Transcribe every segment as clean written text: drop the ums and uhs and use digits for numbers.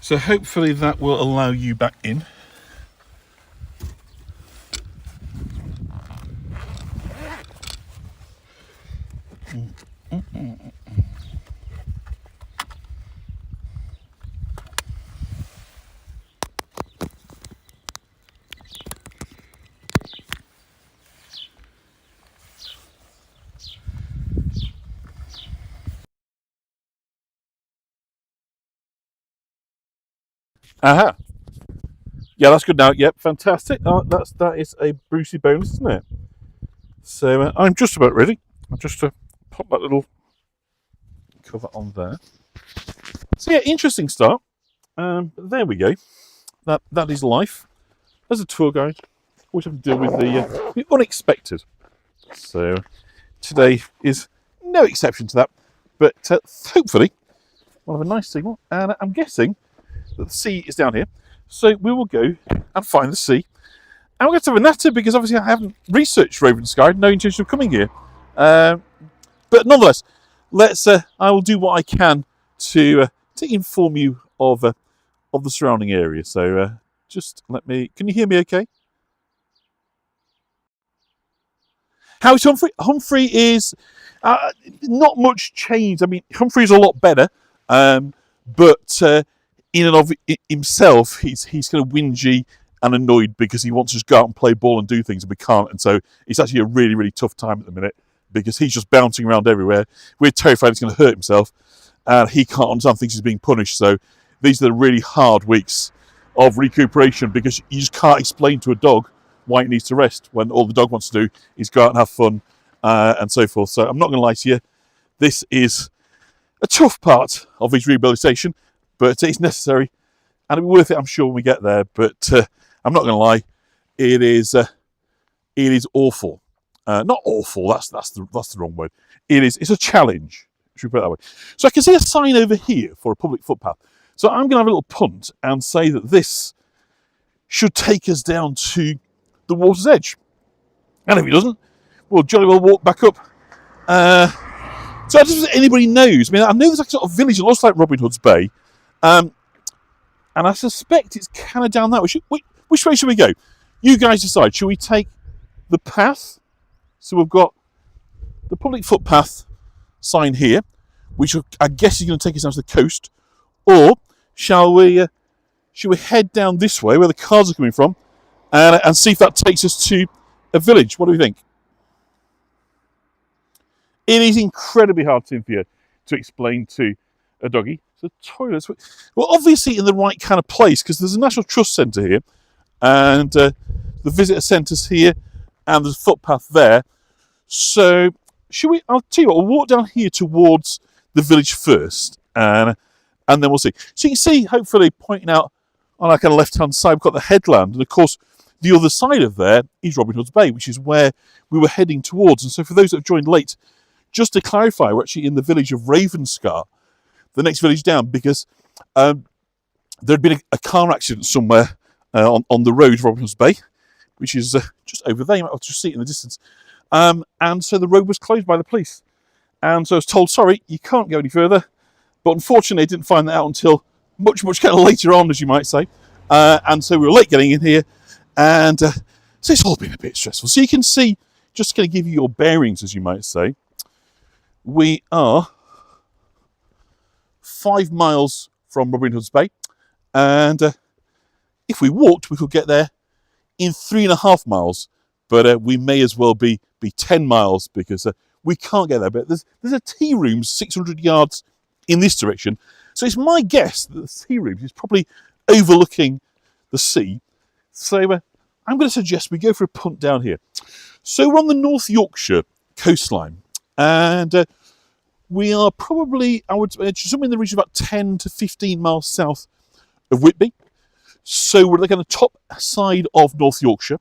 So hopefully that will allow you back in. Aha. Yeah, that's good now. Yep, fantastic. That is a Brucey bonus, isn't it? So I'm just about ready. I'll just pop that little cover on there. So yeah, interesting start. There we go. That is life. As a tour guide, always have to deal with the unexpected. So today is no exception to that. But hopefully we'll have a nice signal. And I'm guessing that the sea is down here. So we will go and find the sea. And we're going to have a natter because obviously I haven't researched Raven Sky, no intention of coming here. But nonetheless, I will do what I can to inform you of the surrounding area. So just let me. Can you hear me? Okay. How's Humphrey? Humphrey is not much changed. I mean, Humphrey's a lot better, but in and of himself, he's kind of whingy and annoyed because he wants to just go out and play ball and do things, and we can't. And so it's actually a really, really tough time at the minute because he's just bouncing around everywhere. We're terrified he's going to hurt himself, and he can't understand, thinks he's being punished. So these are the really hard weeks of recuperation because you just can't explain to a dog why it needs to rest when all the dog wants to do is go out and have fun and so forth. So I'm not going to lie to you, this is a tough part of his rehabilitation, but it's necessary and it'll be worth it, I'm sure, when we get there. But I'm not going to lie, it is awful. Not awful, that's the wrong word. It's a challenge, should we put it that way. So I can see a sign over here for a public footpath. So I'm going to have a little punt and say that this should take us down to the water's edge. And if it doesn't, we'll jolly well walk back up. So just so anybody knows, I mean, I know there's like a sort of village that looks like Robin Hood's Bay, and I suspect it's kind of down that way. Which way should we go? You guys decide. Should we take the path? So we've got the public footpath sign here, which I guess is going to take us down to the coast, or should we head down this way where the cars are coming from and see if that takes us to a village? What do we think? It is incredibly hard, Cynthia, to explain to a doggy. So toilets, well, obviously in the right kind of place because there's a National Trust Centre here and the visitor centre's here and there's a footpath there. So I'll tell you what, we'll walk down here towards the village first and then we'll see. So you can see, hopefully, pointing out on our kind of left-hand side, we've got the headland. And, of course, the other side of there is Robin Hood's Bay, which is where we were heading towards. And so for those that have joined late, just to clarify, we're actually in the village of Ravenscar, the next village down, because there had been a car accident somewhere on the road to Robin Hood's Bay, which is just over there. You might have to see it in the distance. And so the road was closed by the police. And so I was told, sorry, you can't go any further. But unfortunately, I didn't find that out until much kind of later on, as you might say. And so we were late getting in here. And so it's all been a bit stressful. So you can see, just to kind of give you your bearings, as you might say, we are 5 miles from Robin Hood's Bay. And if we walked, we could get there in 3.5 miles. But we may as well be 10 miles because we can't get there. But there's a tea room 600 yards in this direction. So it's my guess that the tea room is probably overlooking the sea. So I'm going to suggest we go for a punt down here. So we're on the North Yorkshire coastline. And we are probably, I would somewhere in the region of about 10 to 15 miles south of Whitby. So we're like on the top side of North Yorkshire.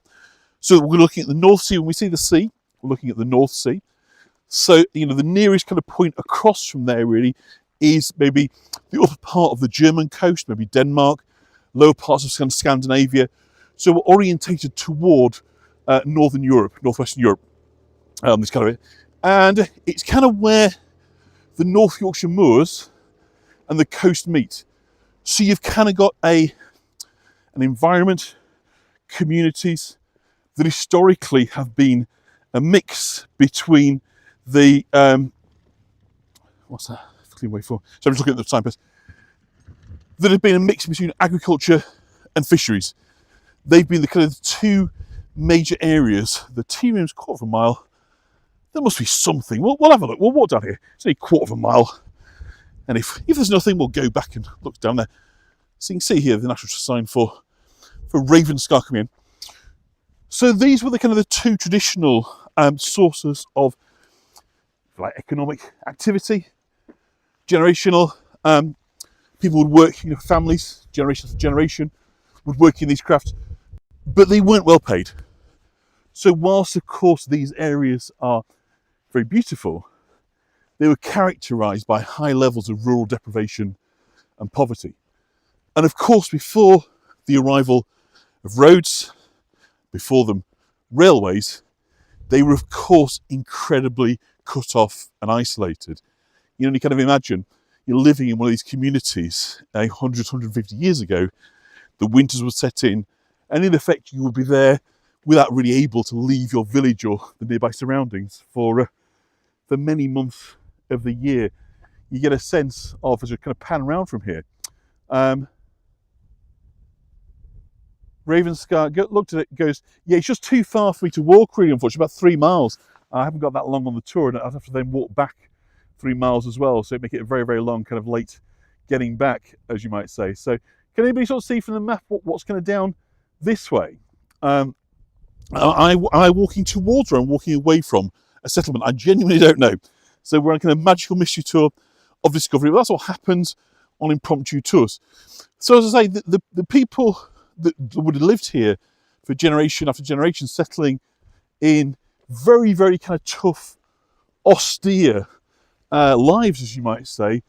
So we're looking at the North Sea. When we see the sea, we're looking at the North Sea. So, the nearest kind of point across from there really is maybe the upper part of the German coast, maybe Denmark, lower parts of Scandinavia. So we're orientated toward Northern Europe, Northwestern Europe, this kind of it. And it's kind of where the North Yorkshire moors and the coast meet. So you've kind of got an environment, communities that historically have been a mix between the what's that? So I'm just looking at the signpost. That have been a mix between agriculture and fisheries. They've been the kind of two major areas. The tea room's a quarter of a mile. There must be something. We'll have a look. We'll walk down here. It's only a quarter of a mile. And if there's nothing, we'll go back and look down there. So you can see here the national sign for Ravenscar coming in. So these were the kind of the two traditional sources of like economic activity, generational. People would work, families, generation after generation, would work in these crafts, but they weren't well paid. So whilst, of course, these areas are very beautiful, they were characterised by high levels of rural deprivation and poverty. And of course, before the arrival of roads, before them railways, they were, of course, incredibly cut off and isolated. You kind of imagine you're living in one of these communities 100, 150 years ago, the winters would set in, and in effect you would be there without really able to leave your village or the nearby surroundings for many months of the year. You get a sense of, as you kind of pan around from here, Ravenscar looked at it and goes, yeah, it's just too far for me to walk really, unfortunately, about 3 miles. I haven't got that long on the tour, and I'd have to then walk back 3 miles as well, so it'd make it a very, very long, kind of late getting back, as you might say. So can anybody sort of see from the map what's kind of down this way? Am I walking towards or I'm walking away from a settlement? I genuinely don't know. So we're on a kind of magical mystery tour of discovery. But that's what happens on impromptu tours. So as I say, the people that would have lived here for generation after generation, settling in very, very kind of tough, austere lives, as you might say.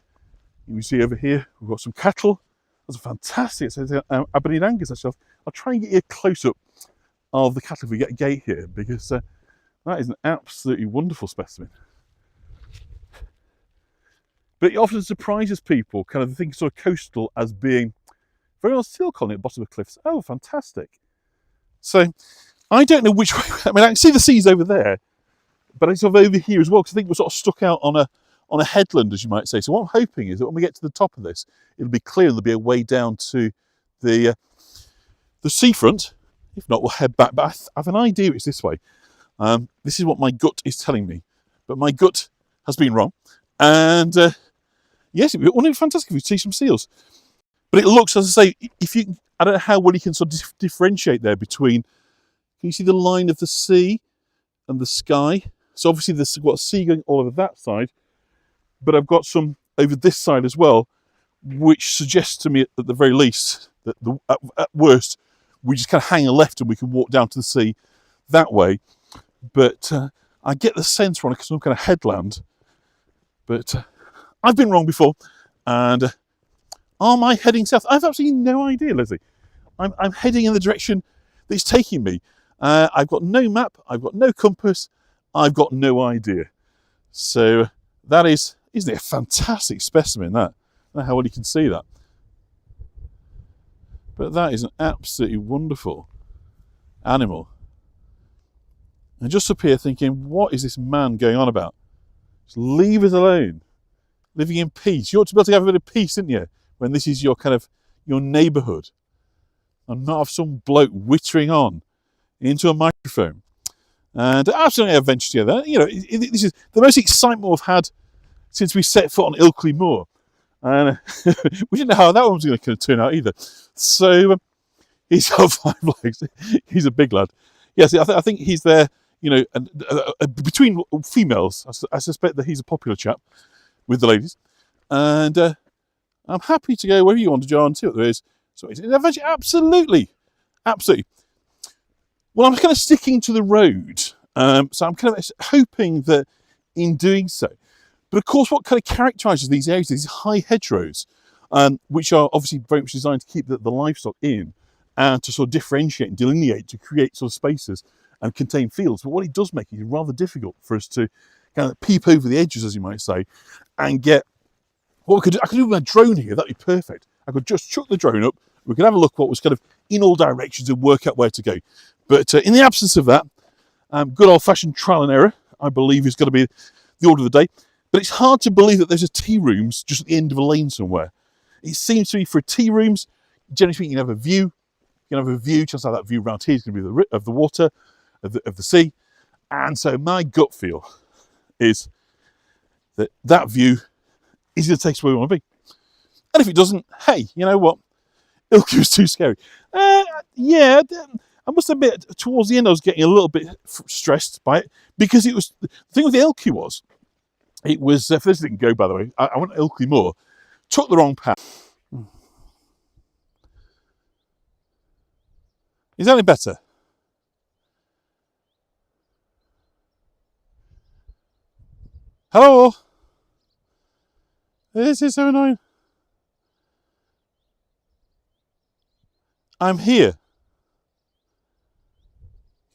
You can see over here, we've got some cattle. That's a fantastic, it says Aberdeen Angus, actually. I'll try and get you a close-up of the cattle if we get a gate here, because that is an absolutely wonderful specimen. But it often surprises people, kind of think sort of coastal as being very much still colony at the bottom of the cliffs. Oh, fantastic. So I don't know which way, I mean, I can see the seas over there, but I sort of over here as well, because I think we're sort of stuck out on a headland, as you might say. So what I'm hoping is that when we get to the top of this, it'll be clear and there'll be a way down to the seafront. If not, we'll head back. But I have an idea it's this way. This is what my gut is telling me. But my gut has been wrong. And yes, wouldn't it be fantastic if we see some seals? But it looks, as I say, I don't know how well you can sort of differentiate there between, can you see the line of the sea and the sky? So obviously there's got a sea going all over that side, but I've got some over this side as well, which suggests to me at the very least that at worst, we just kind of hang a left and we can walk down to the sea that way. But I get the sense we're on some kind of headland. But I've been wrong before. And am I heading south? I've absolutely no idea, Lizzie. I'm heading in the direction that it's taking me. I've got no map. I've got no compass. I've got no idea. So that is, isn't it a fantastic specimen, that? I don't know how well you can see that. But that is an absolutely wonderful animal. And just up here thinking, what is this man going on about? Just leave us alone. Living in peace. You ought to be able to have a bit of peace, didn't you? When this is your kind of, your neighbourhood. And not have some bloke whittering on into a microphone. And absolutely adventure together. You know, this is the most excitement we've had since we set foot on Ilkley Moor. And we didn't know how that one was going to turn out either. So he's got 5 legs. He's a big lad. Yes, I think he's there, you know, between females. I suspect that he's a popular chap with the ladies. And I'm happy to go wherever you want to, John, see what there is. So it's an adventure. Absolutely. Absolutely. Well, I'm kind of sticking to the road. So I'm kind of hoping that in doing so. But of course, what kind of characterises these areas, these high hedgerows, which are obviously very much designed to keep the livestock in and to sort of differentiate and delineate, to create sort of spaces and contain fields. But what it does make it rather difficult for us to kind of peep over the edges, as you might say, and get what we could do. I could do with my drone here, that'd be perfect. I could just chuck the drone up. We could have a look what was kind of in all directions and work out where to go. But in the absence of that, good old-fashioned trial and error, I believe, is going to be the order of the day. But it's hard to believe that there's a tea rooms just at the end of a lane somewhere. It seems to be for tea rooms. Generally speaking, you can have a view. You can have a view. Just like that view around here is going to be of the water, of the sea. And so my gut feel is that view is going to take us where we want to be. And if it doesn't, hey, you know what? Ilkley was too scary. Yeah, I must admit, towards the end, I was getting a little bit stressed by it because it was the thing with the Ilkley was, it was for this didn't go, by the way. I went to Ilkley Moor, took the wrong path. Is that any better? Hello? This is so annoying. I'm here.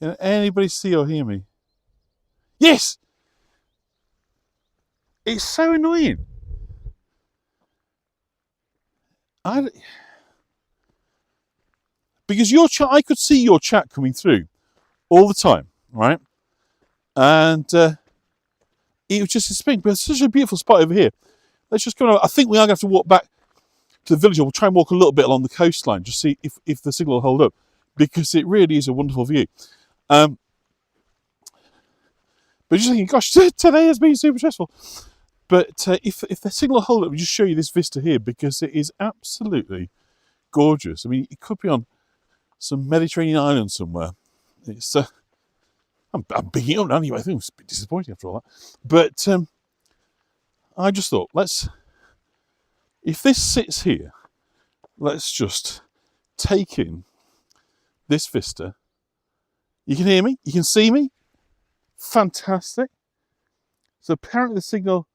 Can anybody see or hear me? Yes! It's so annoying. Because your chat, I could see your chat coming through all the time, right? And it was just a spin. But it's such a beautiful spot over here. Let's just go. I think we are going to have to walk back to the village. Or we'll try and walk a little bit along the coastline, just see if the signal will hold up, because it really is a wonderful view. But just thinking, gosh, today has been super stressful. But if the signal hold up, we just show you this vista here, because it is absolutely gorgeous. I mean, it could be on some Mediterranean island somewhere. It's I'm bigging it up anyway. I think it was a bit disappointing after all that. But I just thought, if this sits here, let's just take in this vista. You can hear me, you can see me. Fantastic. So apparently the signal,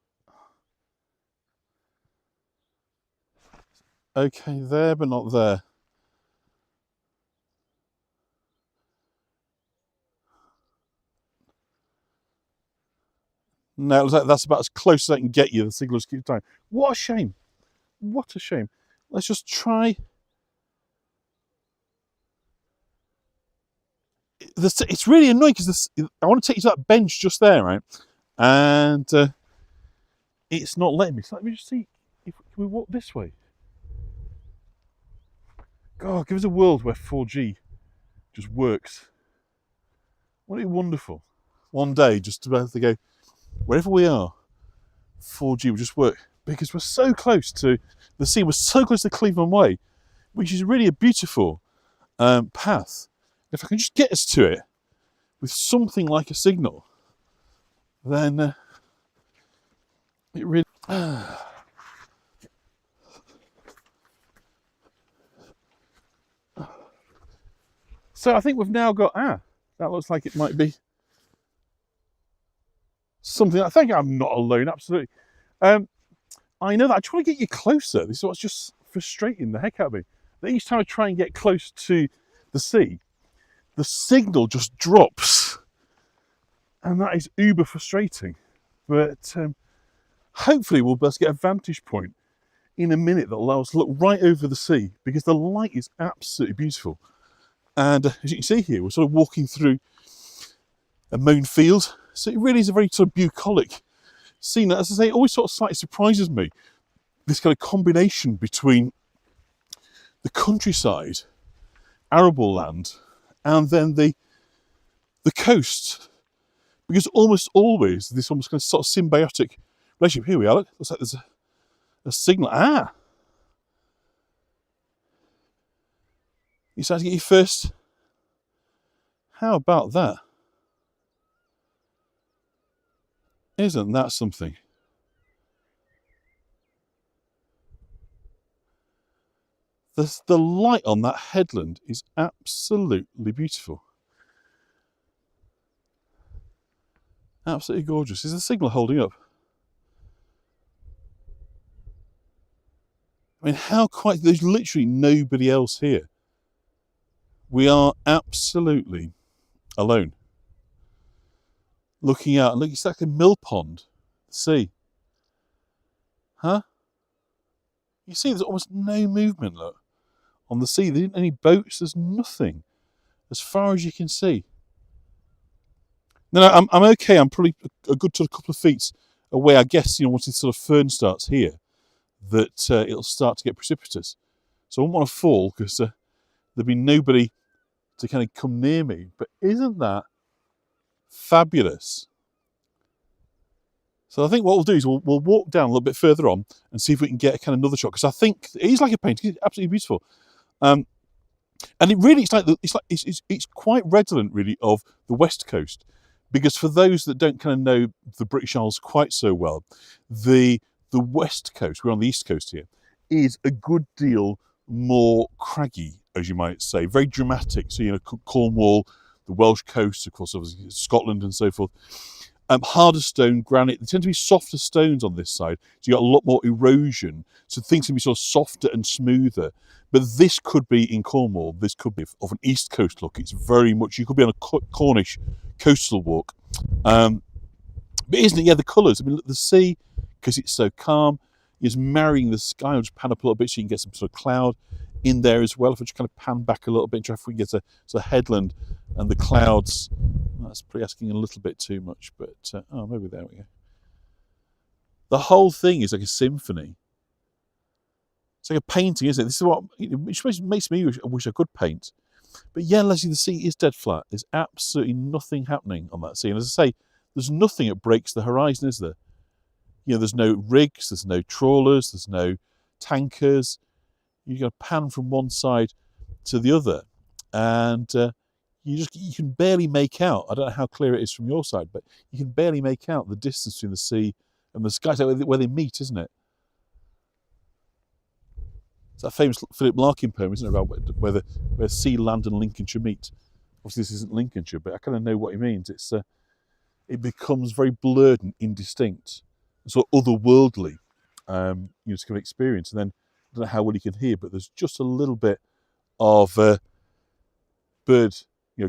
okay, there but not there. No, that's about as close as I can get you. The signal just keeps dying. What a shame. What a shame. Let's just try. It's really annoying because I want to take you to that bench just there, right? And it's not letting me. So let me just see if we walk this way. God, give us a world where 4G just works. Wouldn't it be wonderful? One day, just to be able to go, wherever we are, 4G will just work. Because we're so close to the sea, we're so close to Cleveland Way, which is really a beautiful path. If I can just get us to it with something like a signal, then it really... So I think we've now got, that looks like it might be something. I think I'm not alone, absolutely. I know that I try to get you closer. This is what's just frustrating the heck out of me. That each time I try and get close to the sea, the signal just drops. And that is uber frustrating. But hopefully we'll be able to get a vantage point in a minute that allows us to look right over the sea, because the light is absolutely beautiful. And as you can see here, we're sort of walking through a mown field. So it really is a very sort of bucolic scene. As I say, it always sort of slightly surprises me, this kind of combination between the countryside, arable land, and then the coast. Because almost always this almost kind of sort of symbiotic relationship. Here we are, look, looks like there's a signal. You start to get your first. How about that? Isn't that something? The light on that headland is absolutely beautiful. Absolutely gorgeous. Is the signal holding up? I mean, how quiet? There's literally nobody else here. We are absolutely alone. Looking out, and look, it's like a mill pond. See? Huh? You see, there's almost no movement, look, on the sea. There isn't any boats. There's nothing, as far as you can see. No, I'm okay. I'm probably a good sort of couple of feet away. I guess, once this sort of fern starts here, that it'll start to get precipitous. So I won't want to fall because there'll be nobody to kind of come near me. But isn't that fabulous? So I think what we'll do is we'll walk down a little bit further on and see if we can get a kind of another shot, because I think it is like a painting. It's absolutely beautiful. And it really, it's quite redolent, really, of the West Coast, because for those that don't kind of know the British Isles quite so well, the West Coast, we're on the East Coast here, is a good deal more craggy, as you might say, very dramatic. So, Cornwall, the Welsh coast, of course, obviously Scotland and so forth. Harder stone, granite. There tend to be softer stones on this side, so you got a lot more erosion. So things can be sort of softer and smoother. But this could be in Cornwall. This could be of an East Coast look. It's very much. You could be on a Cornish coastal walk. But isn't it? Yeah, the colours. I mean, look, the sea, because it's so calm, is marrying the sky. I'll just pan up a little bit so you can get some sort of cloud in there as well. If I just kind of pan back a little bit, if we can get a sort of headland and the clouds. That's probably asking a little bit too much, but maybe there we go. The whole thing is like a symphony. It's like a painting, isn't it? This is what it makes me wish I could paint. But yeah, Leslie, the sea is dead flat. There's absolutely nothing happening on that sea. And as I say, there's nothing that breaks the horizon, is there? There's no rigs, there's no trawlers, there's no tankers. You've got to pan from one side to the other, and you can barely make out. I don't know how clear it is from your side, but you can barely make out the distance between the sea and the sky. It's like where they meet, isn't it? It's that famous Philip Larkin poem, isn't it, about where sea, land, and Lincolnshire meet. Obviously, this isn't Lincolnshire, but I kind of know what he means. It becomes very blurred and indistinct, and sort of otherworldly, to kind of experience. And then I don't know how well you can hear, but there's just a little bit of bird,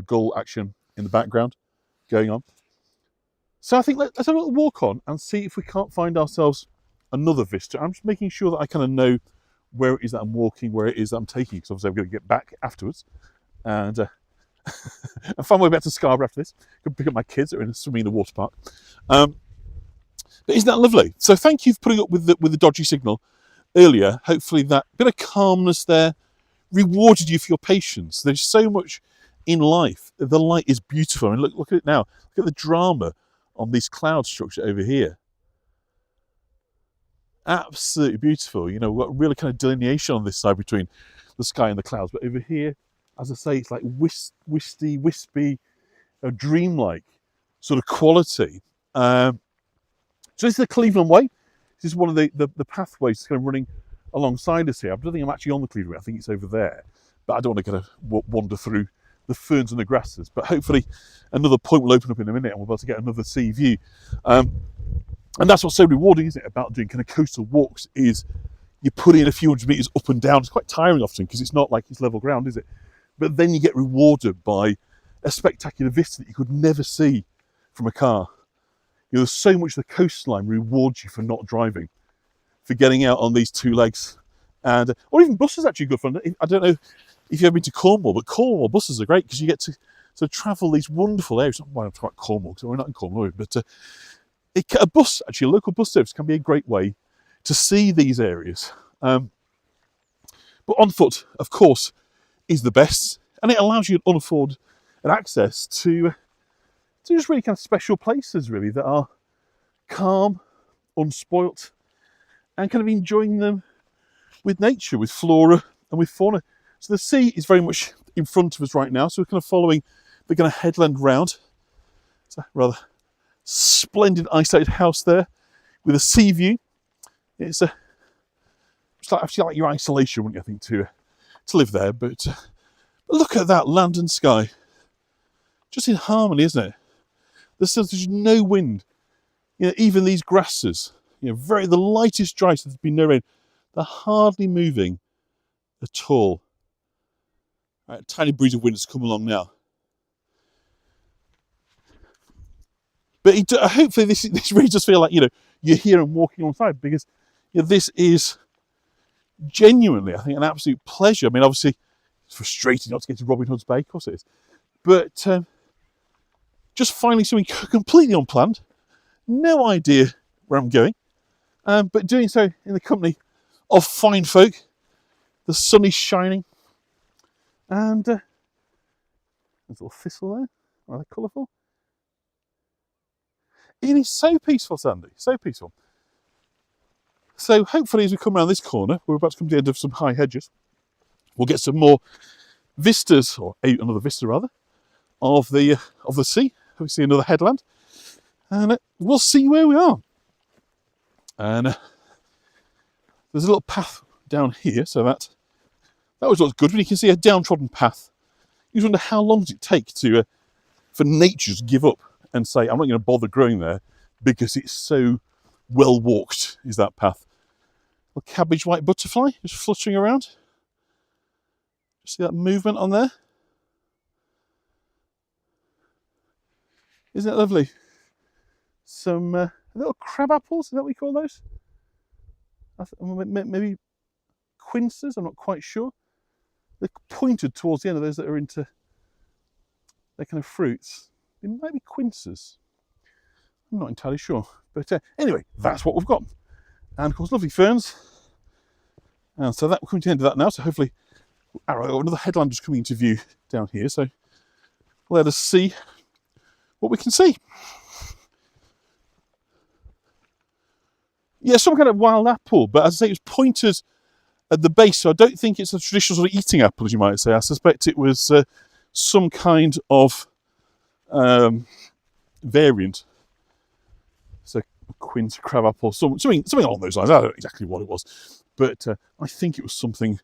gull action in the background going on. So I think let's have a little walk on and see if we can't find ourselves another vista. I'm just making sure that I kind of know where it is that I'm walking, where it is that I'm taking, because obviously I'm going to get back afterwards and and find my way back to Scarborough after this. Go pick up my kids that are swimming in the water park. But isn't that lovely? So thank you for putting up with the dodgy signal earlier. Hopefully that bit of calmness there rewarded you for your patience. There's so much in life. The light is beautiful. I mean, look at it now. Look at the drama on these cloud structure over here. Absolutely beautiful. We've got really kind of delineation on this side between the sky and the clouds. But over here, as I say, it's like wispy, dreamlike sort of quality. So this is the Cleveland Way. This is one of the pathways that's kind of running alongside us here. I don't think I'm actually on the Cleveland Way. I think it's over there. But I don't want to kind of wander through the ferns and the grasses. But hopefully another point will open up in a minute and we're about to get another sea view. And that's what's so rewarding, isn't it, about doing kind of coastal walks, is you put in a few hundred metres up and down. It's quite tiring often because it's not like it's level ground, is it? But then you get rewarded by a spectacular vista that you could never see from a car. There's so much the coastline rewards you for not driving, for getting out on these two legs. And or even buses actually good fun. I don't know if you've ever been to Cornwall, but Cornwall buses are great because you get to travel these wonderful areas. Why I'm talking about Cornwall, because we're not in Cornwall, but a bus, actually, a local bus service can be a great way to see these areas. But on foot, of course, is the best, and it allows you unafforded access to just really kind of special places, really, that are calm, unspoilt, and kind of enjoying them with nature, with flora and with fauna. So the sea is very much in front of us right now, so we're kind of following the kind of headland round. It's a rather splendid isolated house there with a sea view. It's actually like your isolation, wouldn't you, I think, to live there. But look at that land and sky, just in harmony, isn't it? There's no wind. Even these grasses, the lightest dry, so there's been no rain. They're hardly moving at all. Right, a tiny breeze of wind has come along now. But hopefully this really does feel like, you're here and walking alongside, because this is genuinely, I think, an absolute pleasure. I mean, obviously, it's frustrating not to get to Robin Hood's Bay, of course it is. But just finding something completely unplanned, no idea where I'm going, but doing so in the company of fine folk. The sun is shining, and there's a little thistle there, rather colourful. It is so peaceful, Sandy, so peaceful. So hopefully as we come around this corner, we're about to come to the end of some high hedges, we'll get some more vistas, or another vista rather, of the sea. We see another headland, and we'll see where we are. And there's a little path down here, so that always looks good when you can see a downtrodden path. You wonder how long does it take for nature to give up and say, I'm not going to bother growing there because it's so well walked, is that path. A cabbage white butterfly just fluttering around. See that movement on there? Isn't it lovely? Some little crab apples, is that what we call those? Maybe quinces, I'm not quite sure. They're pointed towards the end of those that are into their kind of fruits. It might be quinces. I'm not entirely sure. But anyway, that's what we've got. And of course, lovely ferns. And so that we're coming to the end of that now. So hopefully, another headland is coming into view down here. So let us see what we can see. Yeah, some kind of wild apple, but as I say, it was pointed at the base, so I don't think it's a traditional sort of eating apple, as you might say. I suspect it was some kind of variant. So quince, crab apple, something along those lines. I don't know exactly what it was, but I think it was something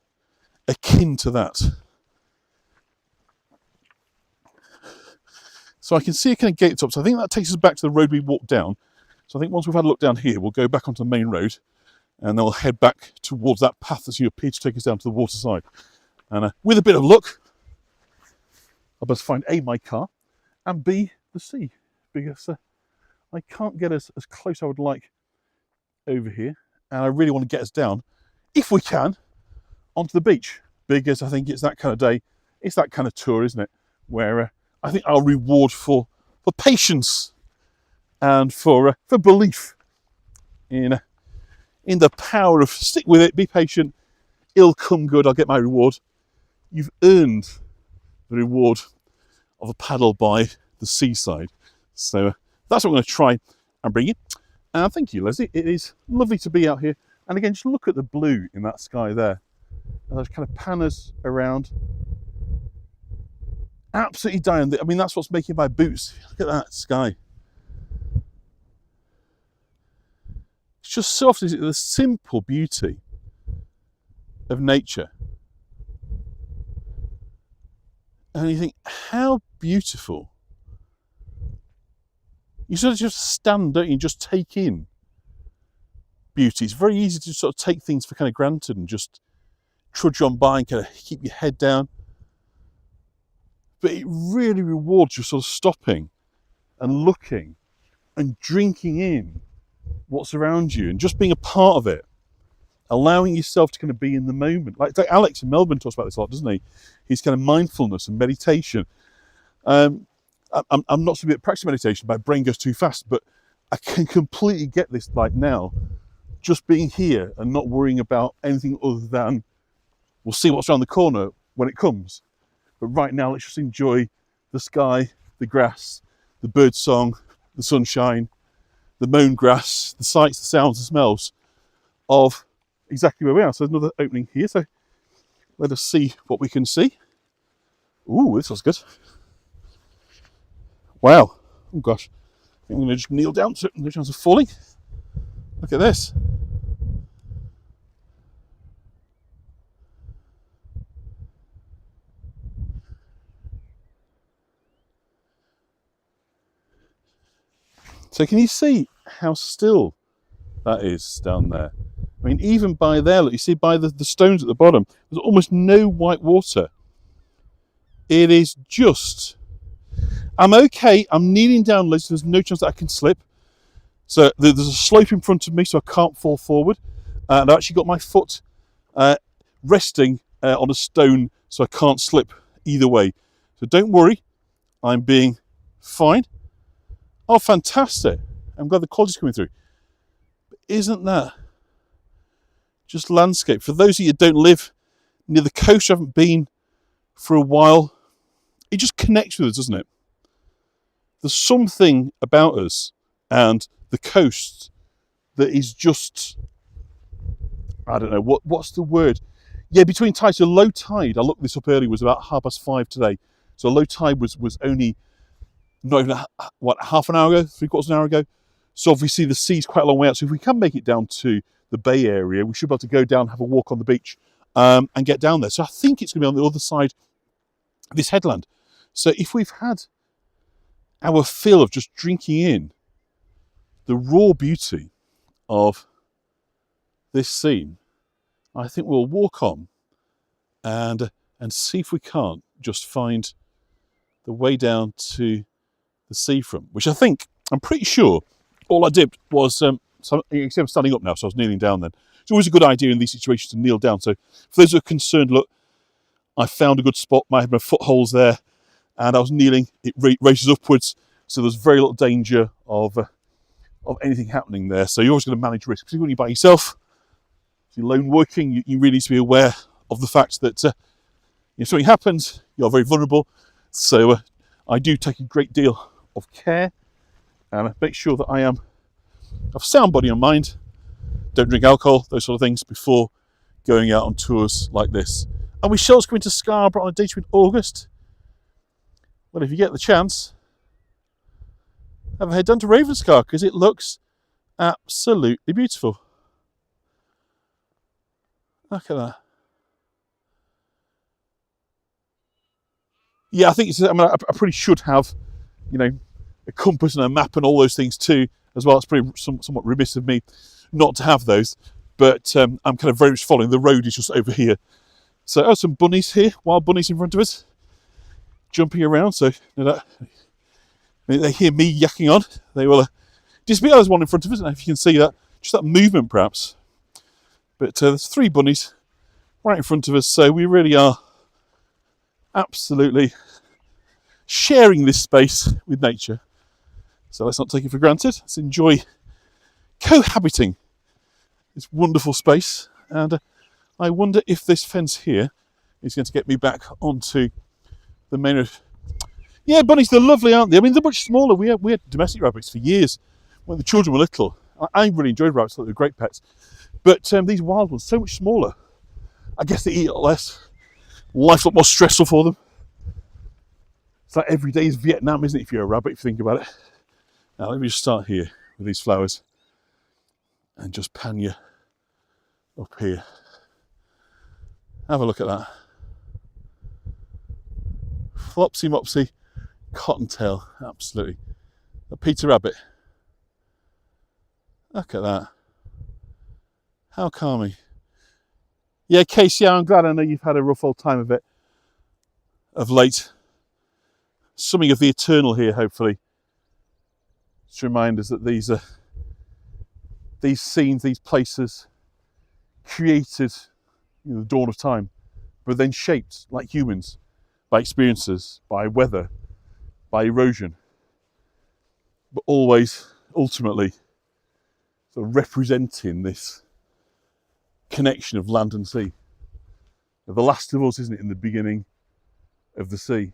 akin to that. So I can see a kind of gate top. So I think that takes us back to the road we walked down. So I think once we've had a look down here, we'll go back onto the main road, and then we'll head back towards that path that you appear to take us down to the waterside. And with a bit of luck, I'll best find A, my car, and B, the sea, because I can't get us as close as I would like over here, and I really want to get us down, if we can, onto the beach, because I think it's that kind of day, it's that kind of tour, isn't it, where I think our reward for patience and for belief in the power of stick with it, be patient, it'll come good, I'll get my reward. You've earned the reward of a paddle by the seaside. So that's what I'm going to try and bring you. And thank you, Leslie. It is lovely to be out here. And again, just look at the blue in that sky there. And those kind of panners around. Absolutely dying. I mean, that's what's making my boots. Look at that sky. It's just so often the simple beauty of nature. And you think, how beautiful. You sort of just stand, don't you, and just take in beauty. It's very easy to sort of take things for kind of granted and just trudge on by and kind of keep your head down. But it really rewards you sort of stopping and looking and drinking in what's around you and just being a part of it. Allowing yourself to kind of be in the moment. Like Alex in Melbourne talks about this a lot, doesn't he? His kind of mindfulness and meditation. I'm not so good at practicing meditation, my brain goes too fast, but I can completely get this like now, just being here and not worrying about anything other than we'll see what's around the corner when it comes. But right now, let's just enjoy the sky, the grass, the bird song, the sunshine, the mown grass, the sights, the sounds, the smells of exactly where we are. So there's another opening here. So let us see what we can see. Ooh, this was good. Wow. Oh gosh. I think I'm going to just kneel down so no chance of falling. Look at this. So can you see how still that is down there? I mean, even by there, look, you see by the stones at the bottom, there's almost no white water. It is just... I'm okay, I'm kneeling down, Liz, so there's no chance that I can slip. So there's a slope in front of me, so I can't fall forward. And I've actually got my foot resting on a stone so I can't slip either way. So don't worry, I'm being fine. Oh, fantastic. I'm glad the quality's coming through. But isn't that just landscape? For those of you who don't live near the coast, haven't been for a while, it just connects with us, doesn't it? There's something about us and the coast that is just, I don't know, what's the word? Yeah, between tides. So low tide, I looked this up earlier, was about 5:30 today. So low tide was only not even half an hour ago, 3/4 an hour ago. So obviously the sea's quite a long way out. So if we can make it down to the Bay Area, we should be able to go down, have a walk on the beach, and get down there. So I think it's going to be on the other side of this headland. So if we've had our fill of just drinking in the raw beauty of this scene, I think we'll walk on and see if we can't just find the way down to the seafront, which I'm pretty sure all I did was, so you can see I'm standing up now, so I was kneeling down then. It's always a good idea in these situations to kneel down. So for those who are concerned, look, I found a good spot, I had my footholds there, and I was kneeling, it raises upwards, so there's very little danger of anything happening there. So you're always going to manage risk, particularly when you're by yourself. If you're lone working, you really need to be aware of the fact that if something happens, you're very vulnerable. So I do take a great deal of care and make sure that I have a sound body and mind. Don't drink alcohol, those sort of things, before going out on tours like this. And we shall come into Scarborough on a date in August. Well, if you get the chance, have a head down to Ravenscar, because it looks absolutely beautiful. Look at that. Yeah, I think I probably should have, a compass and a map and all those things too, as well. It's pretty somewhat remiss of me not to have those, but I'm kind of very much following. The road is just over here. So, some bunnies here, wild bunnies in front of us, jumping around. So, they hear me yakking on, they will disappear. There's one in front of us, and if you can see that, just that movement perhaps. But there's 3 bunnies right in front of us, so we really are absolutely sharing this space with nature. So let's not take it for granted. Let's enjoy cohabiting this wonderful space. And I wonder if this fence here is going to get me back onto the main road. Yeah, bunnies, they're lovely, aren't they? I mean, they're much smaller. We had domestic rabbits for years when the children were little. I really enjoyed rabbits, I thought they were great pets. But these wild ones, so much smaller. I guess they eat a lot less. Life's a lot more stressful for them. It's like every day is Vietnam, isn't it, if you're a rabbit, if you think about it. Now, let me just start here with these flowers and just pan you up here. Have a look at that. Flopsy mopsy cottontail, absolutely. A Peter Rabbit. Look at that. How calming. Yeah, Casey, I'm glad. I know you've had a rough old time of it of late. Something of the eternal here, hopefully, to remind us that these scenes, these places, created the dawn of time, but then shaped like humans by experiences, by weather, by erosion, but always ultimately sort of representing this connection of land and sea. The last of us, isn't it, in the beginning of the sea.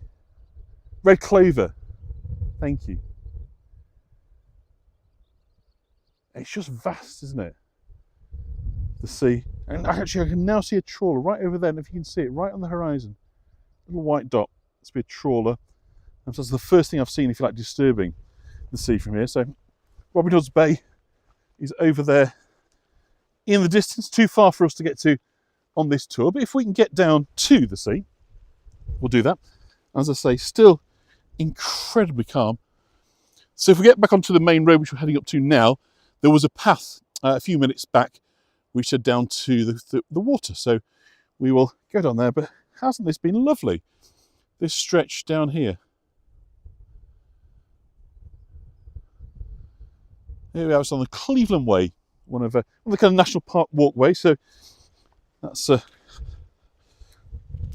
Red clover, thank you. It's just vast, isn't it? The sea. And actually I can now see a trawler right over there, and if you can see it, right on the horizon. Little white dot, must be a trawler. And so that's the first thing I've seen, if you like, disturbing the sea from here. So Robin Hood's Bay is over there in the distance, too far for us to get to on this tour. But if we can get down to the sea, we'll do that. As I say, still incredibly calm. So if we get back onto the main road, which we're heading up to now, there was a path a few minutes back which led down to the water. So we will go down there. But hasn't this been lovely, this stretch down here? Here we are, it's on the Cleveland Way, one of the kind of national park walkways. So That's you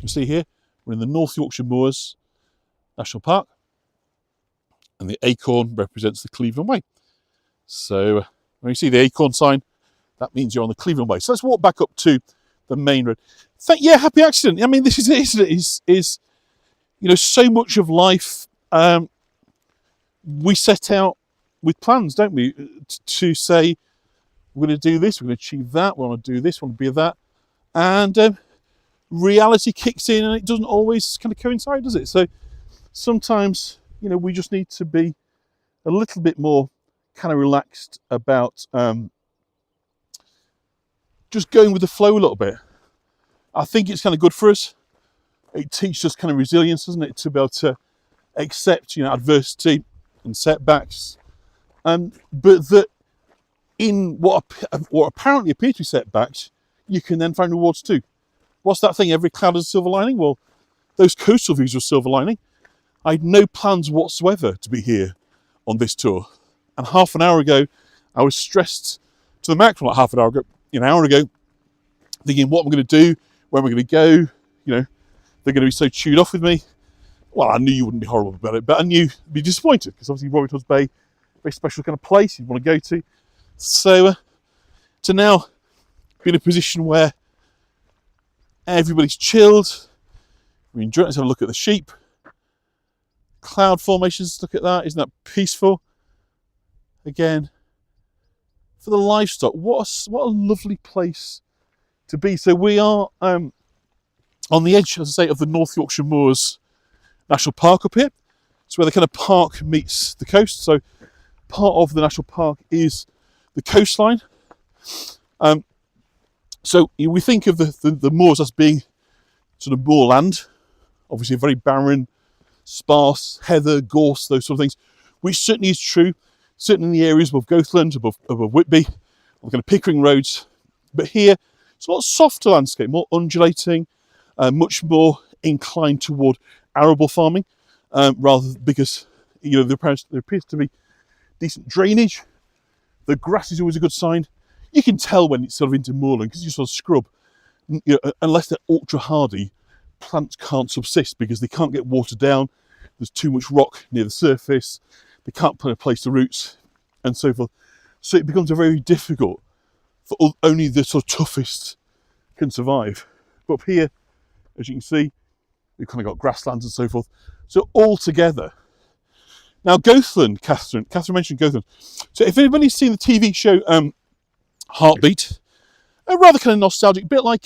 see here, we're in the North Yorkshire Moors National Park, and the acorn represents the Cleveland Way. So when you see the acorn sign, that means you're on the Cleveland Way. So let's walk back up to the main road. Yeah, happy accident. I mean, this is it, isn't it? Is you know, so much of life. We set out with plans, don't we? To say we're going to do this, we're going to achieve that, we want to do this, we want to be that, and reality kicks in, and it doesn't always kind of coincide, does it? So sometimes, you know, we just need to be a little bit more kind of relaxed about just going with the flow a little bit. I think it's kind of good for us. It teaches us kind of resilience, doesn't it, to be able to accept, you know, adversity and setbacks, but that in what apparently appear to be setbacks, you can then find rewards too. What's that thing? Every cloud has a silver lining. Well, those coastal views were silver lining. I had no plans whatsoever to be here on this tour, and half an hour ago, I was stressed to the max. Not half an hour ago, an hour ago, thinking what I'm going to do, where am I going to go. You know, they're going to be so chewed off with me. Well, I knew you wouldn't be horrible about it, but I knew you'd be disappointed because obviously Robbie Hood's Bay, very special kind of place you'd want to go to. So to now be in a position where everybody's chilled, we enjoy it. Let's have a look at the sheep. Cloud formations, look at that. Isn't that peaceful? Again, for the livestock, what a lovely place to be. So we are on the edge, as I say, of the North Yorkshire Moors National Park up here. It's where the kind of park meets the coast. So part of the national park is the coastline. So we think of the moors as being sort of moorland, obviously very barren, sparse, heather, gorse, those sort of things, which certainly is true, certainly in the areas above Goathland, above Whitby, on the kind of Pickering roads. But here, it's a lot softer landscape, more undulating, much more inclined toward arable farming, rather because, you know, there appears to be decent drainage. The grass is always a good sign. You can tell when it's sort of into moorland because you sort of scrub. You know, unless they're ultra hardy, plants can't subsist because they can't get watered down. There's too much rock near the surface. They can't place the roots and so forth. So it becomes very difficult for only the sort of toughest can survive. But up here, as you can see, we've kind of got grasslands and so forth. So all together. Now Goathland, Catherine mentioned Goathland. So if anybody's seen the TV show Heartbeat, a rather kind of nostalgic, bit like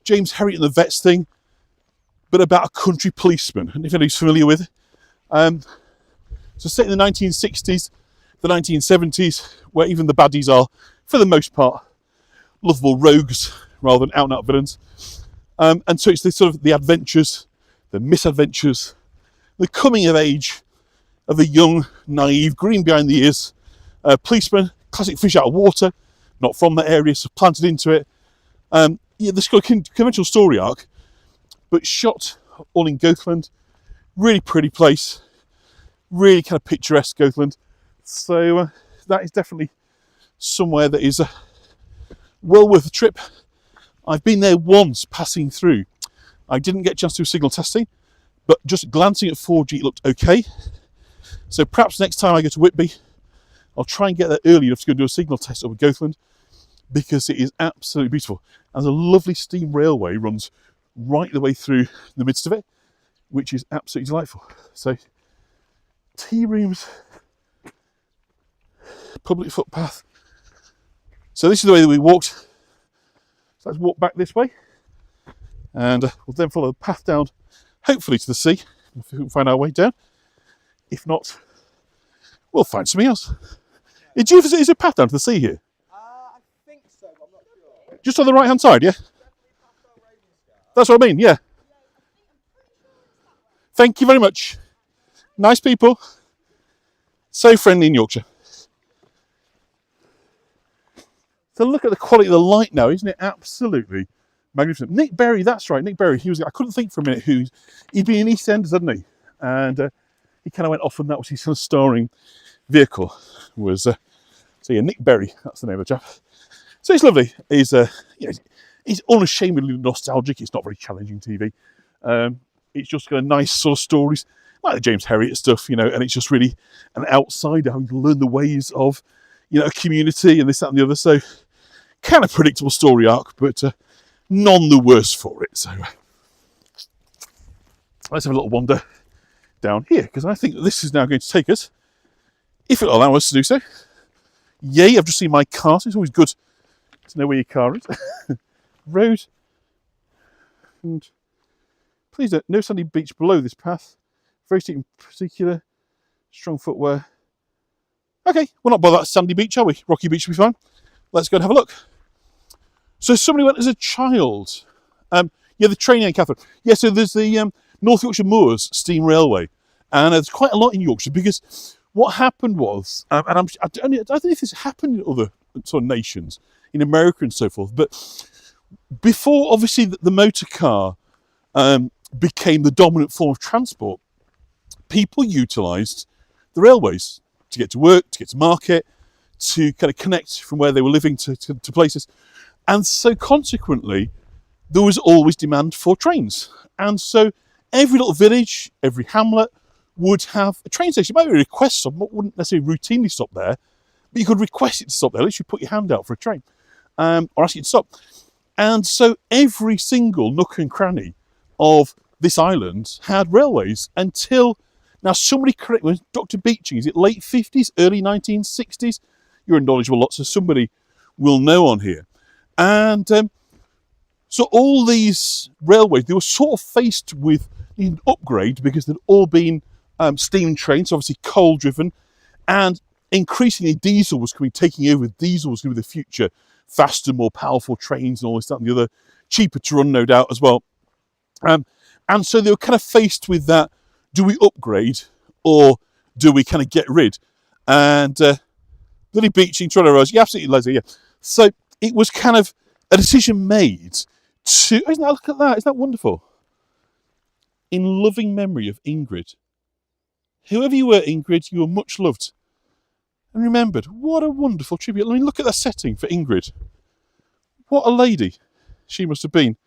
James Herriot and the Vets thing, but about a country policeman, and if anybody's familiar with it. So set in the 1960s, the 1970s, where even the baddies are, for the most part, lovable rogues rather than out-and-out villains. And so it's this sort of the adventures, the misadventures, the coming of age of a young, naive, green behind the ears policeman, classic fish out of water, not from that area, so planted into it. Yeah, this kind of conventional story arc, but shot all in Goathland. Really pretty place, really kind of picturesque Goathland. So that is definitely somewhere that is well worth a trip. I've been there once passing through. I didn't get a chance to do signal testing, but just glancing at 4G, it looked okay. So perhaps next time I go to Whitby, I'll try and get there early enough to go do a signal test over Goathland, because it is absolutely beautiful. And a lovely steam railway runs right the way through the midst of it, which is absolutely delightful. So tea rooms, public footpath. So this is the way that we walked. So let's walk back this way, and we'll then follow the path down, hopefully to the sea, if we can find our way down. If not, we'll find something else. Is there a path down to the sea here? I think so, but I'm not sure. Just on the right hand side, yeah? That's what I mean, yeah. Thank you very much. Nice people. So friendly in Yorkshire. So look at the quality of the light now, isn't it absolutely magnificent? Nick Berry, that's right, Nick Berry. I couldn't think for a minute he'd been in EastEnders, hadn't he? And he kind of went off, and that was his kind of starring vehicle. So yeah, Nick Berry, that's the name of the chap. So it's lovely. He's It's unashamedly nostalgic. It's not very challenging TV. It's just got a nice sort of stories, like the James Herriot stuff, you know, and it's just really an outsider having to learn the ways of, you know, a community and this, that, and the other. So, kind of predictable story arc, but none the worse for it. So, let's have a little wander down here, because I think that this is now going to take us, if it'll allow us to do so. Yay, I've just seen my car, so it's always good to know where your car is. Road. And please don't, no sandy beach below this path. Very steep in particular. Strong footwear. Okay, we're not bothered about sandy beach, are we? Rocky beach will be fine. Let's go and have a look. So somebody went as a child. Yeah, the train in Catherine. Yeah, so there's the North Yorkshire Moors Steam Railway. And there's quite a lot in Yorkshire, because what happened was, and I don't know if this happened in other sort of nations, in America and so forth, but before obviously the motor car became the dominant form of transport, people utilised the railways to get to work, to get to market, to kind of connect from where they were living to places. And so consequently, there was always demand for trains. And so every little village, every hamlet would have a train station. It might be a request stop, wouldn't necessarily routinely stop there, but you could request it to stop there. At least you put your hand out for a train, or ask it to stop. And so every single nook and cranny of this island had railways until, now somebody correct me, Dr. Beeching, is it late 50s, early 1960s? You're a knowledgeable lot, so somebody will know on here. And so all these railways, they were sort of faced with an upgrade, because they'd all been steam trains, obviously coal driven, and increasingly diesel was coming, taking over. Diesel was going to be the future, faster, more powerful trains and all this, that and the other, cheaper to run, no doubt, as well. And so they were kind of faced with that, do we upgrade or do we kind of get rid? And Lily Beeching, Toronto Rose, yeah, absolutely, Leslie, yeah. So it was kind of a decision made to, isn't that, look at that, isn't that wonderful? In loving memory of Ingrid. Whoever you were, Ingrid, you were much loved and remembered. What a wonderful tribute. I mean, look at that setting for Ingrid. What a lady she must have been.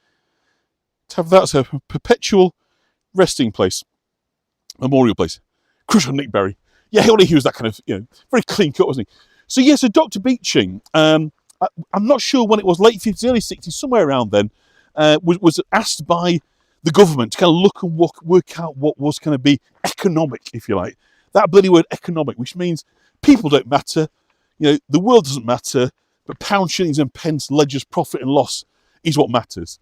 To have that as her perpetual resting place, memorial place. Crush on Nick Berry. Yeah, he was that kind of, you know, very clean cut, wasn't he? So yeah, so Dr. Beeching, I'm not sure when it was, late 50s, early 60s, somewhere around then, was asked by the government to kind of look and work out what was going to be economic, if you like. That bloody word economic, which means people don't matter, you know, the world doesn't matter, but pounds, shillings and pence, ledgers, profit and loss is what matters.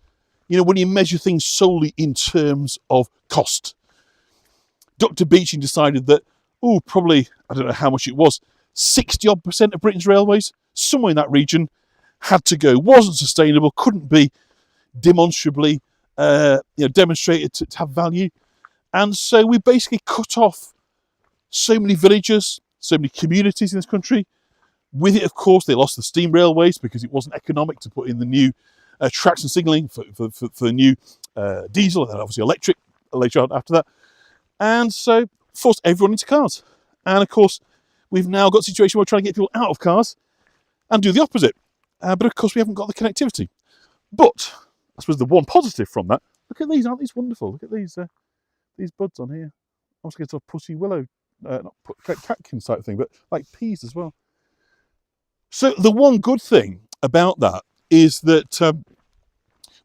You know, when you measure things solely in terms of cost. Dr. Beeching decided that, probably, I don't know how much it was, 60-odd% of Britain's railways, somewhere in that region, had to go, wasn't sustainable, couldn't be demonstrably demonstrated to have value. And so we basically cut off so many villages, so many communities in this country. With it, of course, they lost the steam railways because it wasn't economic to put in the new tracks and signalling for the new diesel, and then obviously electric later on after that. And so forced everyone into cars. And of course, we've now got a situation where we're trying to get people out of cars and do the opposite. But of course, we haven't got the connectivity. But I suppose the one positive from that, look at these, aren't these wonderful? Look at these buds on here. I was going to a pussy willow, not catkin type thing, but like peas as well. So the one good thing about that is that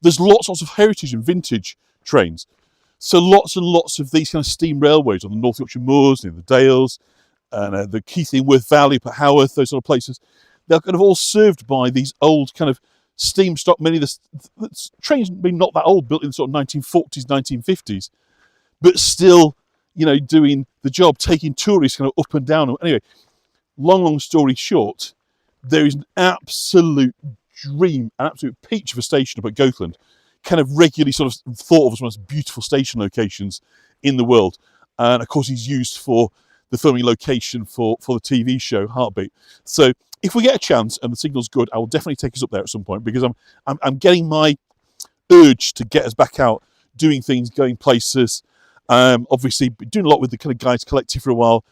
there's lots of heritage and vintage trains. So lots and lots of these kind of steam railways on the North Yorkshire Moors, the Dales, and the Keighley-Worth Valley, Haworth, those sort of places. They're kind of all served by these old kind of steam stock. Many of the trains have been not that old, built in the sort of 1940s, 1950s, but still, you know, doing the job, taking tourists kind of up and down. Anyway, long story short, there is an absolute dream, an absolute peach of a station up at Goathland, kind of regularly sort of thought of as one of the most beautiful station locations in the world. And of course, he's used for the filming location for the TV show Heartbeat. So if we get a chance and the signal's good, I will definitely take us up there at some point, because I'm getting my urge to get us back out, doing things, going places. Obviously, doing a lot with the kind of Guys Collective for a while.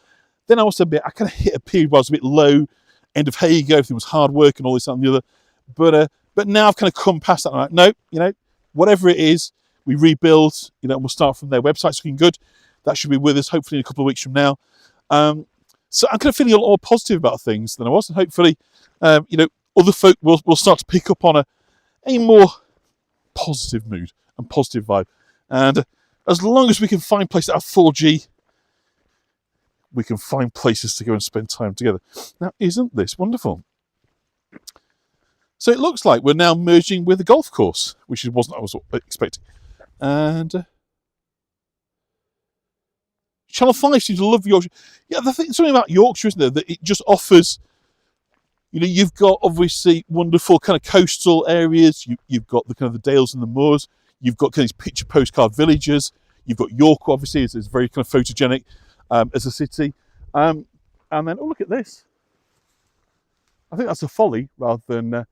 Then I kind of hit a period where I was a bit low, end of Hager, everything was hard work and all this, that and the other. But But now I've kind of come past that. I'm like, no, you know, whatever it is, we rebuild, you know, and we'll start from there. Website's looking good. That should be with us hopefully in a couple of weeks from now. So I'm kind of feeling a lot more positive about things than I was, and hopefully, you know, other folk will start to pick up on a more positive mood and positive vibe. And as long as we can find places that have 4G, we can find places to go and spend time together. Now, isn't this wonderful? So it looks like we're now merging with the golf course, which wasn't what I was expecting. And Channel 5 seems to love Yorkshire. Yeah, I think something about Yorkshire, isn't there, that it just offers, you know, you've got obviously wonderful kind of coastal areas. You've got the kind of the dales and the moors. You've got kind of these picture postcard villages. You've got York, obviously, it's very kind of photogenic as a city. And then, oh, look at this. I think that's a folly rather than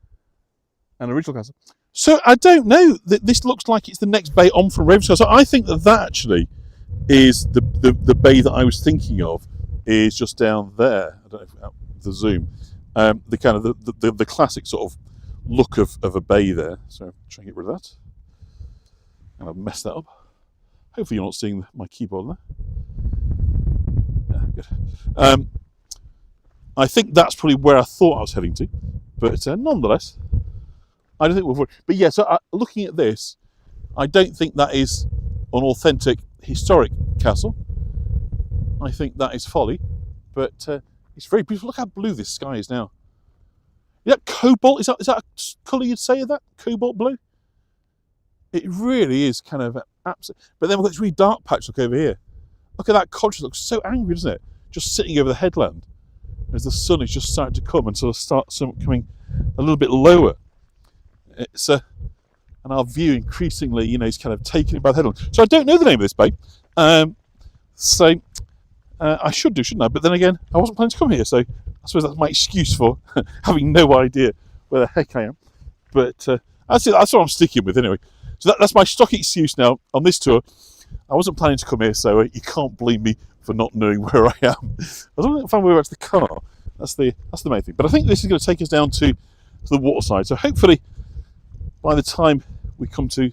an original castle. So I don't know. This looks like it's the next bay on from Ravenscourt. So I think that actually is the bay that I was thinking of is just down there. I don't know if the zoom. The kind of the classic sort of look of a bay there. So try and get rid of that. And I've messed that up. Hopefully you're not seeing my keyboard there. Yeah, good. I think that's probably where I thought I was heading to, but nonetheless, I don't think we'll. But yeah, so looking at this, I don't think that is an authentic historic castle. I think that is folly, but it's very beautiful. Look how blue this sky is now. Is that cobalt? Is that a colour you'd say of that? Cobalt blue? It really is kind of absolute. But then we've got this really dark patch. Look over here. Look at that contrast. It looks so angry, doesn't it? Just sitting over the headland as the sun is just starting to come and sort of starts coming a little bit lower. It's and our view increasingly, you know, is kind of taken it by the headland. So I don't know the name of this bay. So I should do, shouldn't I? But then again, I wasn't planning to come here, so I suppose that's my excuse for having no idea where the heck I am. But that's what I'm sticking with anyway. So that's my stock excuse now on this tour. I wasn't planning to come here, so you can't blame me for not knowing where I am. I don't find where we're at the car. That's the main thing. But I think this is going to take us down to the water side. So hopefully, by the time we come to,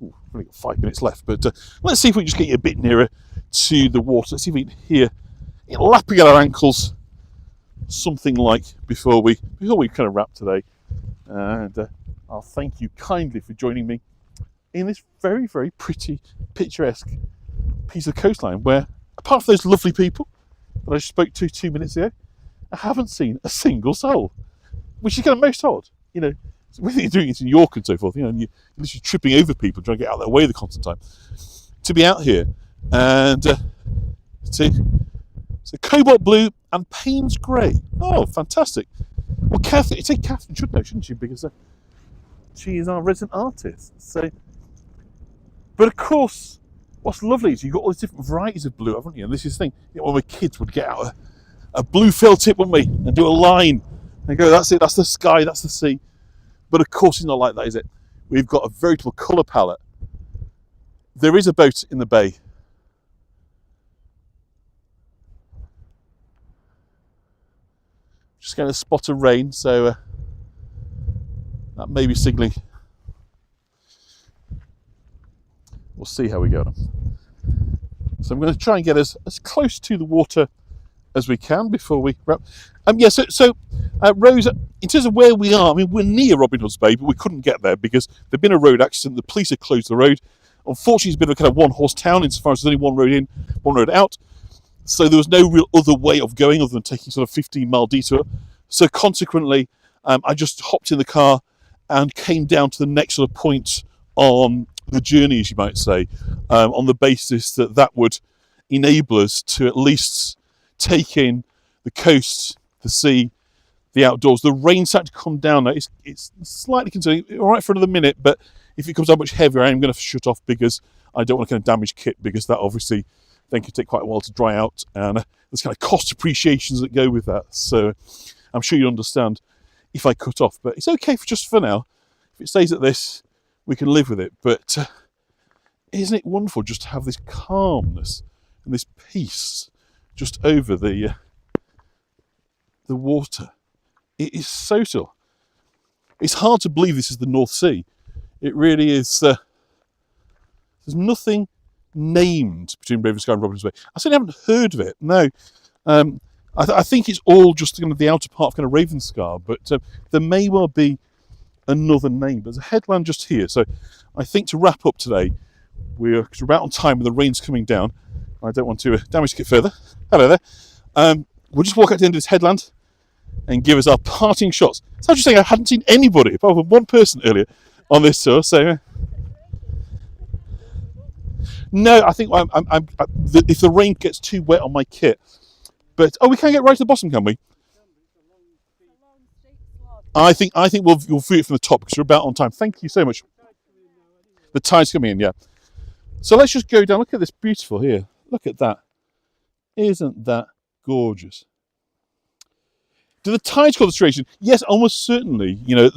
we've only got 5 minutes left. But let's see if we can just get you a bit nearer to the water. Let's see if we can hear it lapping at our ankles, something like before we kind of wrap today. And I'll thank you kindly for joining me in this very, very pretty, picturesque piece of coastline where, apart from those lovely people that I spoke to 2 minutes ago, I haven't seen a single soul, which is kind of most odd. You know, whether you're doing it in York and so forth, you know, and you're literally tripping over people trying to get out of their way the constant time. To be out here and see, so cobalt blue and Payne's grey. Oh, fantastic! Well, Catherine, you'd say Catherine should know, shouldn't she? Because she is our resident artist. So, but of course, what's lovely is you've got all these different varieties of blue, haven't you? And this is the thing. You know, when we're kids, would get out a blue felt tip, wouldn't we, and do a line and go, "That's it. That's the sky. That's the sea." But of course, it's not like that, is it? We've got a veritable colour palette. There is a boat in the bay. Just going to spot a rain, so that may be signalling. We'll see how we go. So I'm going to try and get as close to the water as we can before we wrap. Rose, in terms of where we are, I mean, we're near Robin Hood's Bay, but we couldn't get there because there'd been a road accident. The police had closed the road. Unfortunately, it's been a kind of one-horse town insofar as there's only one road in, one road out. So there was no real other way of going other than taking sort of 15-mile detour. So consequently, I just hopped in the car and came down to the next sort of point on the journey, as you might say, on the basis that would enable us to at least take in the coast, the sea, the outdoors. The rain started to come down now. It's slightly concerning. All right for another minute, but if it comes out much heavier, I am going to shut off because I don't want to kind of damage kit, because that obviously then can take quite a while to dry out, and there's kind of cost appreciations that go with that. So I'm sure you understand if I cut off, but it's okay just for now. If it stays at this, we can live with it. But isn't it wonderful just to have this calmness and this peace just over the water? It is so still. It's hard to believe this is the North Sea. It really is. There's nothing named between Ravenscar and Robinson's Bay. I certainly haven't heard of it. No, I think it's all just kind of the outer part of kind of Ravenscar, but there may well be another name. There's a headland just here, so I think to wrap up today, we're about on time with the rain's coming down. I don't want to damage it further. Hello there. We'll just walk out to the end of this headland and give us our parting shots. So I'm just saying I hadn't seen anybody apart from one person earlier on this tour, so no, I think if the rain gets too wet on my kit, but we can get right to the bottom, can we? I think we'll view it from the top because we're about on time. Thank you so much. The tide's coming in, yeah. So let's just go down. Look at this beautiful here. Look at that. Isn't that gorgeous? Do the tides cause the situation? Yes, almost certainly. You know,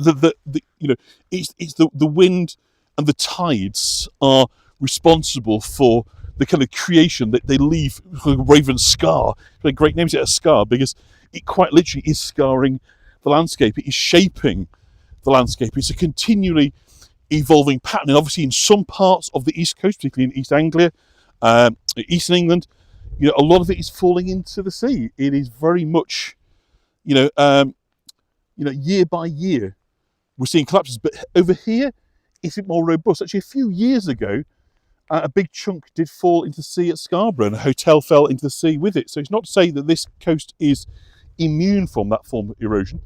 it's the wind and the tides are responsible for the kind of creation that they leave. Raven Scar, a great name to it, a scar, because it quite literally is scarring the landscape. It is shaping the landscape. It's a continually evolving pattern, and obviously in some parts of the east coast, particularly in East Anglia, Eastern England, you know, a lot of it is falling into the sea. It is very much, year by year, we're seeing collapses. But over here, it's a bit more robust. Actually, a few years ago, a big chunk did fall into the sea at Scarborough, and a hotel fell into the sea with it. So it's not to say that this coast is immune from that form of erosion,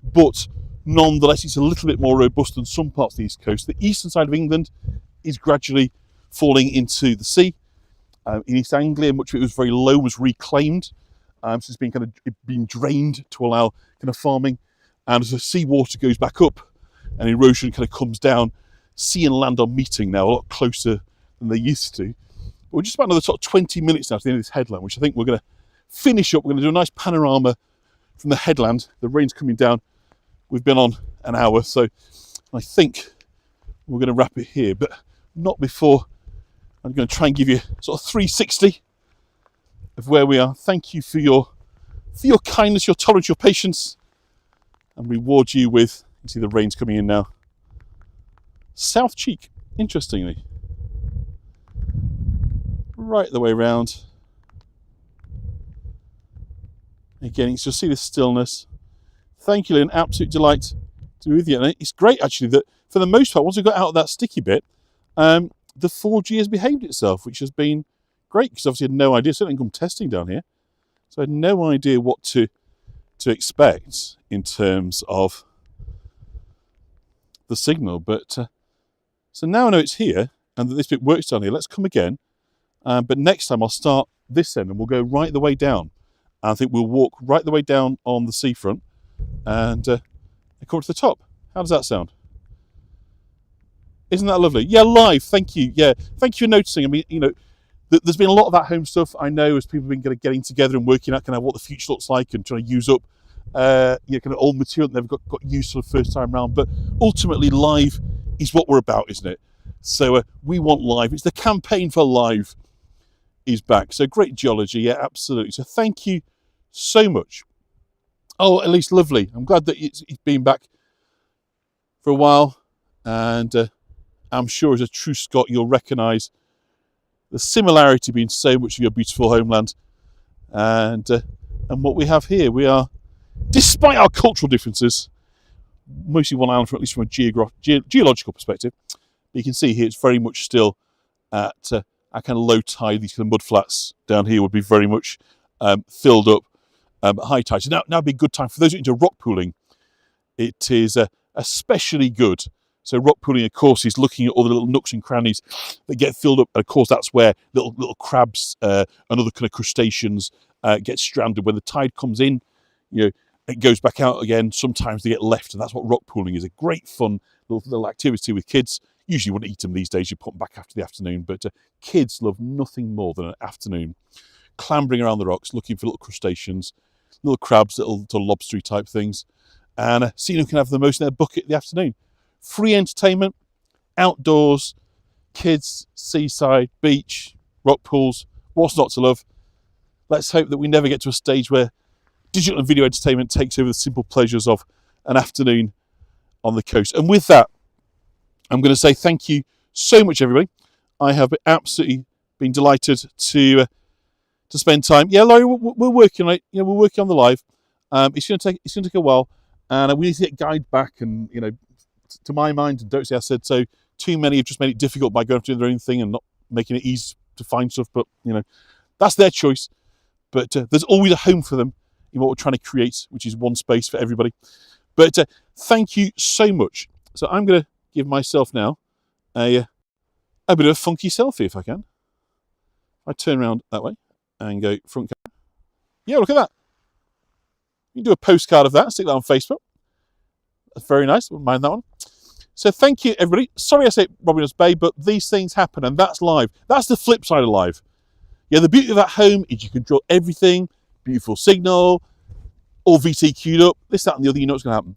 but nonetheless, it's a little bit more robust than some parts of the east coast. The eastern side of England is gradually falling into the sea. In East Anglia, much of it was very low, was reclaimed. So it's been kind of been drained to allow kind of farming. And as the seawater goes back up and erosion kind of comes down, sea and land are meeting now a lot closer than they used to. But we're just about another sort of 20 minutes now to the end of this headland, which I think we're going to finish up. We're going to do a nice panorama from the headland. The rain's coming down. We've been on an hour, so I think we're going to wrap it here, but not before I'm going to try and give you sort of 360 of where we are. Thank you for your kindness, your tolerance, your patience, and reward you with, you see the rain's coming in now, South Cheek, interestingly. Right the way around. Again, you can just see the stillness. Thank you, Lynn. Absolute delight to be with you. And it's great, actually, that for the most part, once we got out of that sticky bit, the 4G has behaved itself, which has been great, because obviously I had no idea. Certainly come testing down here, so I had no idea what to expect in terms of the signal. But so now I know it's here and that this bit works down here. Let's come again. But next time I'll start this end and we'll go right the way down. I think we'll walk right the way down on the seafront and come to the top. How does that sound? Isn't that lovely? Yeah, live. Thank you. Yeah, thank you for noticing. I mean, you know, there's been a lot of at home stuff. I know as people have been getting together and working out kind of what the future looks like and trying to use up, kind of old material that they've got used for the first time round. But ultimately, live is what we're about, isn't it? So we want live. It's the campaign for live is back. So great geology, yeah, absolutely. So thank you so much. Oh, at least lovely. I'm glad that it's been back for a while, and I'm sure as a true Scot you'll recognise the similarity being so much of your beautiful homeland and what we have here. We are, despite our cultural differences, mostly one island, at least from a geological perspective. But you can see here it's very much still at a kind of low tide. These kind of mud flats down here would be very much filled up at high tide. So now would be a good time for those who are into rock pooling. It is especially good. So rock pooling, of course, is looking at all the little nooks and crannies that get filled up. And of course, that's where little crabs and other kind of crustaceans get stranded. When the tide comes in, you know, it goes back out again. Sometimes they get left, and that's what rock pooling is. A great fun little activity with kids. Usually wouldn't eat them these days. You put them back after the afternoon. But kids love nothing more than an afternoon clambering around the rocks, looking for little crustaceans, little crabs, little lobstery type things, and seeing who can have the most in their bucket in the afternoon. Free entertainment, outdoors, kids, seaside, beach, rock pools, what's not to love? Let's hope that we never get to a stage where digital and video entertainment takes over the simple pleasures of an afternoon on the coast. And with that, I'm going to say thank you so much, everybody. I have absolutely been delighted to spend time. Yeah, Laurie, we're working on it. We're working on the live. It's going to take a while, and we need to get Guide back. And to my mind, and don't say I said so. Too many have just made it difficult by going through their own thing and not making it easy to find stuff. But that's their choice. But there's always a home for them in what we're trying to create, which is one space for everybody. But thank you so much. So I'm going to give myself now a bit of a funky selfie, if I can. I turn around that way and go front camera. Yeah, look at that. You can do a postcard of that, stick that on Facebook. That's very nice. Wouldn't mind that one. So thank you, everybody. Sorry I say Robinhood's Bay, but these things happen, and that's live. That's the flip side of live. Yeah, the beauty of that home is you control everything. Beautiful signal, all VT queued up, this, that, and the other. You know what's going to happen.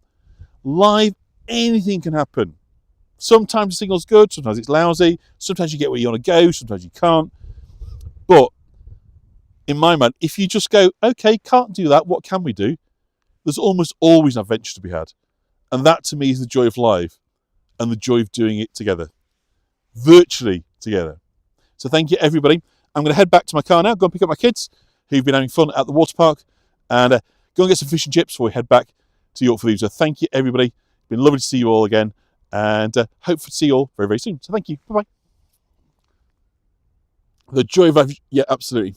Live, anything can happen. Sometimes the signal's good, sometimes it's lousy. Sometimes you get where you want to go, sometimes you can't. But in my mind, if you just go, okay, can't do that, what can we do? There's almost always an adventure to be had. And that to me is the joy of live and the joy of doing it together, virtually together. So thank you, everybody. I'm going to head back to my car now, go and pick up my kids who've been having fun at the water park, and go and get some fish and chips before we head back to York for Leave. So thank you, everybody. It's been lovely to see you all again, and hope to see you all very, very soon. So thank you. Bye-bye. The joy of life, yeah, absolutely.